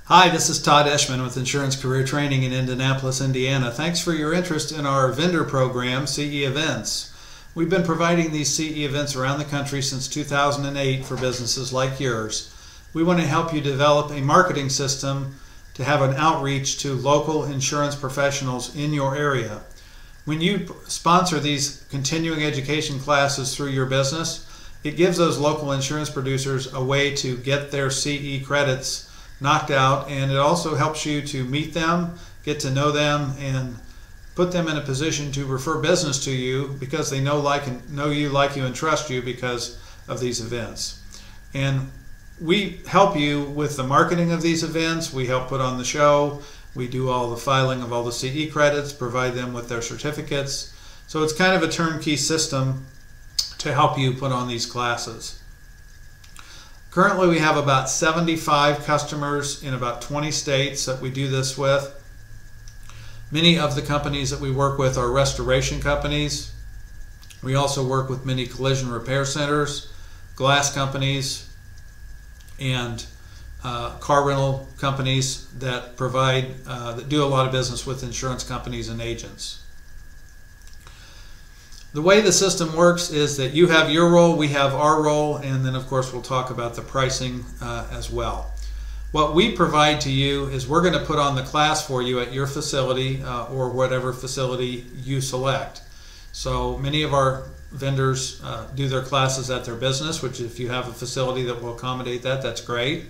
Hi, this is Todd Eschman with Insurance Career Training in Indianapolis, Indiana. Thanks for your interest in our vendor program, CE Events. We've been providing these CE events around the country since 2008 for businesses like yours. We want to help you develop a marketing system to have an outreach to local insurance professionals in your area. When you sponsor these continuing education classes through your business, it gives those local insurance producers a way to get their CE credits knocked out, and it also helps you to meet them, get to know them, and put them in a position to refer business to you because they know you, like you, and trust you because of these events. And we help you with the marketing of these events. We help put on the show. We do all the filing of all the CE credits, provide them with their certificates. So it's kind of a turnkey system to help you put on these classes. Currently, we have about 75 customers in about 20 states that we do this with. Many of the companies that we work with are restoration companies. We also work with many collision repair centers, glass companies, and car rental companies that do a lot of business with insurance companies and agents. The way the system works is that you have your role, we have our role, and then of course we'll talk about the pricing as well. What we provide to you is we're going to put on the class for you at your facility or whatever facility you select. So many of our vendors do their classes at their business, which if you have a facility that will accommodate that, that's great.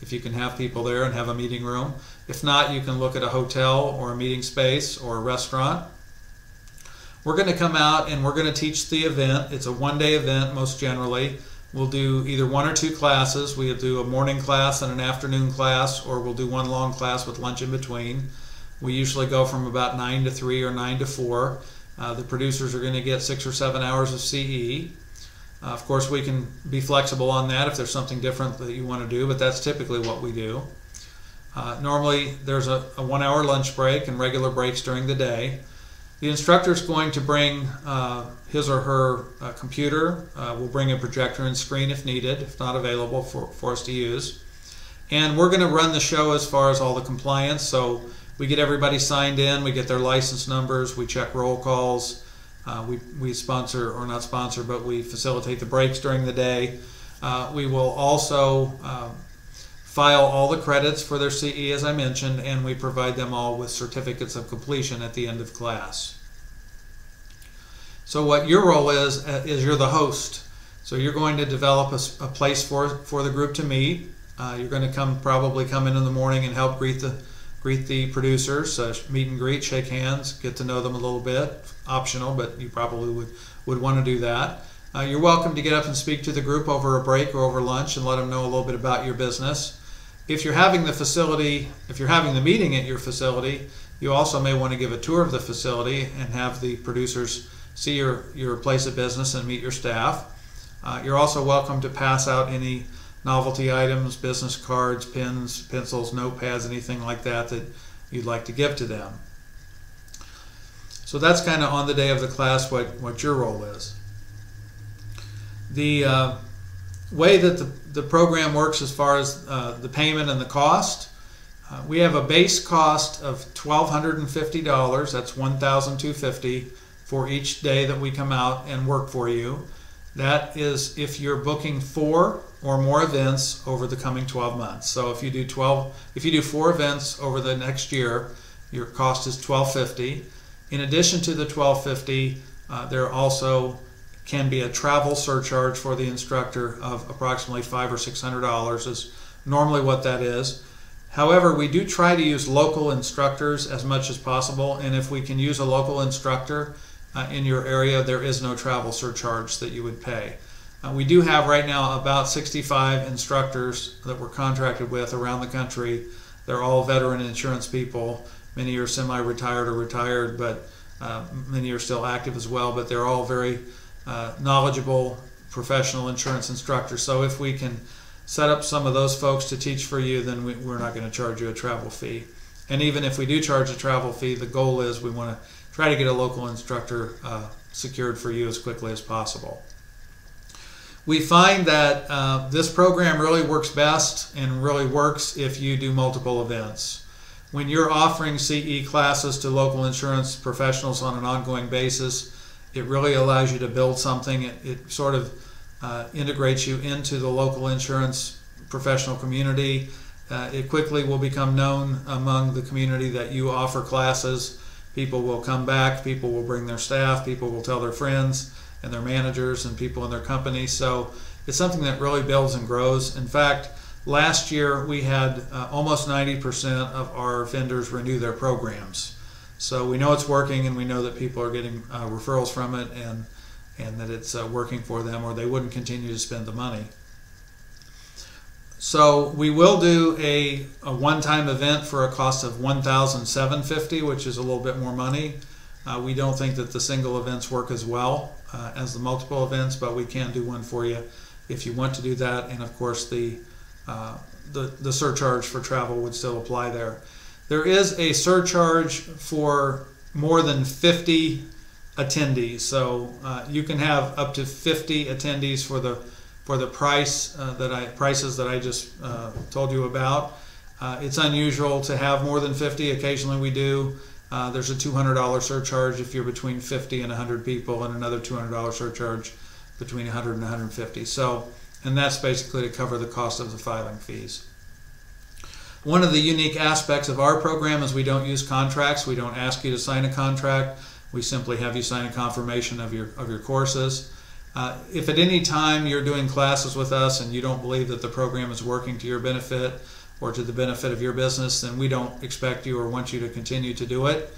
If you can have people there and have a meeting room. If not, you can look at a hotel or a meeting space or a restaurant. We're going to come out and we're going to teach the event. It's a one-day event most generally. We'll do either one or two classes. We'll do a morning class and an afternoon class, or we'll do one long class with lunch in between. We usually go from about 9 to 3 or 9 to 4. The producers are going to get 6 or 7 hours of CE. Of course, we can be flexible on that if there's something different that you want to do, but that's typically what we do. Normally, there's a 1 hour lunch break and regular breaks during the day. The instructor is going to bring his or her computer. We'll bring a projector and screen if needed, if not available for us to use. And we're going to run the show as far as all the compliance. So we get everybody signed in, we get their license numbers, we check roll calls, we sponsor, or not sponsor, but we facilitate the breaks during the day. We will also file all the credits for their CE, as I mentioned, and we provide them all with certificates of completion at the end of class. So what your role is you're the host. So you're going to develop a place for the group to meet. You're going to probably come in the morning and help greet the producers, meet and greet, shake hands, get to know them a little bit. Optional, but you probably would want to do that. You're welcome to get up and speak to the group over a break or over lunch and let them know a little bit about your business. If you're having the meeting at your facility, you also may want to give a tour of the facility and have the producers see your place of business and meet your staff. You're also welcome to pass out any novelty items, business cards, pens, pencils, notepads, anything like that you'd like to give to them. So that's kind of on the day of the class what your role is. The way that the program works as far as the payment and the cost, we have a base cost of $1,250. That's $1,250 for each day that we come out and work for you. That is if you're booking 4 or more events over the coming 12 months. So if you do 4 events over the next year, your cost is $1,250. In addition to the $1,250, there also can be a travel surcharge for the instructor of approximately $500 or $600 is normally what that is. However, we do try to use local instructors as much as possible, and if we can use a local instructor in your area, there is no travel surcharge that you would pay. We do have right now about 65 instructors that we're contracted with around the country. They're all veteran insurance people. Many are semi-retired or retired, but many are still active as well, but they're all very knowledgeable professional insurance instructors. So if we can set up some of those folks to teach for you, then we're not going to charge you a travel fee. And even if we do charge a travel fee, the goal is we want to try to get a local instructor secured for you as quickly as possible. We find that this program really works best and really works if you do multiple events. When you're offering CE classes to local insurance professionals on an ongoing basis, it really allows you to build something. It sort of integrates you into the local insurance professional community. It quickly will become known among the community that you offer classes. People will come back, people will bring their staff, people will tell their friends and their managers and people in their company. So it's something that really builds and grows. In fact, last year we had almost 90% of our vendors renew their programs. So we know it's working, and we know that people are getting referrals from it, and that it's working for them, or they wouldn't continue to spend the money. So we will do a one-time event for a cost of $1,750, which is a little bit more money. We don't think that the single events work as well as the multiple events, but we can do one for you if you want to do that. And of course, the surcharge for travel would still apply there. There is a surcharge for more than 50 attendees, so you can have up to 50 attendees for the prices that I just told you about. It's unusual to have more than 50. Occasionally we do. There's a $200 surcharge if you're between 50 and 100 people, and another $200 surcharge between 100 and 150. So, and that's basically to cover the cost of the filing fees. One of the unique aspects of our program is we don't use contracts. We don't ask you to sign a contract. We simply have you sign a confirmation of your courses. If at any time you're doing classes with us and you don't believe that the program is working to your benefit or to the benefit of your business, then we don't expect you or want you to continue to do it.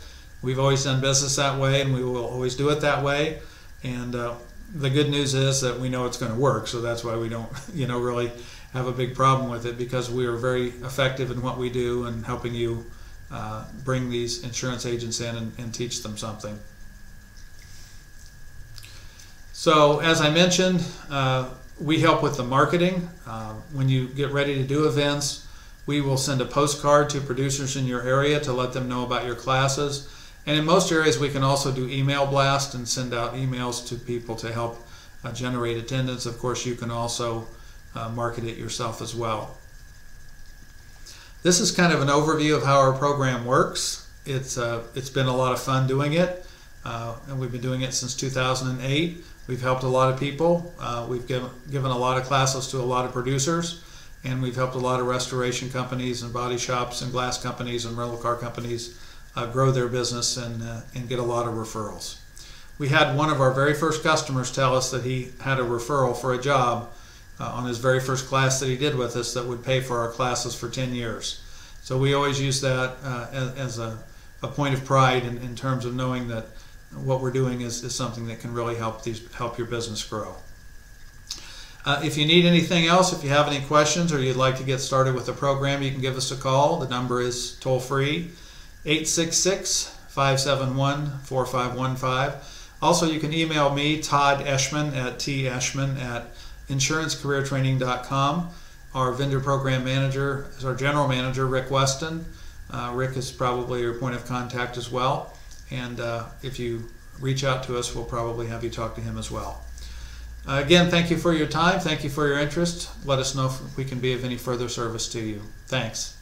We've always done business that way, and we will always do it that way. And the good news is that we know it's going to work, so that's why we don't, really have a big problem with it, because we are very effective in what we do and helping you bring these insurance agents in and teach them something. So as I mentioned, we help with the marketing. When you get ready to do events, we will send a postcard to producers in your area to let them know about your classes. And in most areas, we can also do email blast and send out emails to people to help generate attendance. Of course, you can also market it yourself as well. This is kind of an overview of how our program works. It's been a lot of fun doing it, and we've been doing it since 2008. We've helped a lot of people. We've given a lot of classes to a lot of producers, and we've helped a lot of restoration companies and body shops and glass companies and rental car companies grow their business and get a lot of referrals. We had one of our very first customers tell us that he had a referral for a job on his very first class that he did with us that would pay for our classes for 10 years. So we always use that as a point of pride in terms of knowing that what we're doing is something that can really help your business grow. If you need anything else, if you have any questions or you'd like to get started with the program, you can give us a call. The number is toll-free, 866-571-4515. Also, you can email me, Todd Eschman, at tinsurancecareertraining.com. Our vendor program manager is our general manager, Rick Weston. Rick is probably your point of contact as well. And if you reach out to us, we'll probably have you talk to him as well. Again, thank you for your time. Thank you for your interest. Let us know if we can be of any further service to you. Thanks.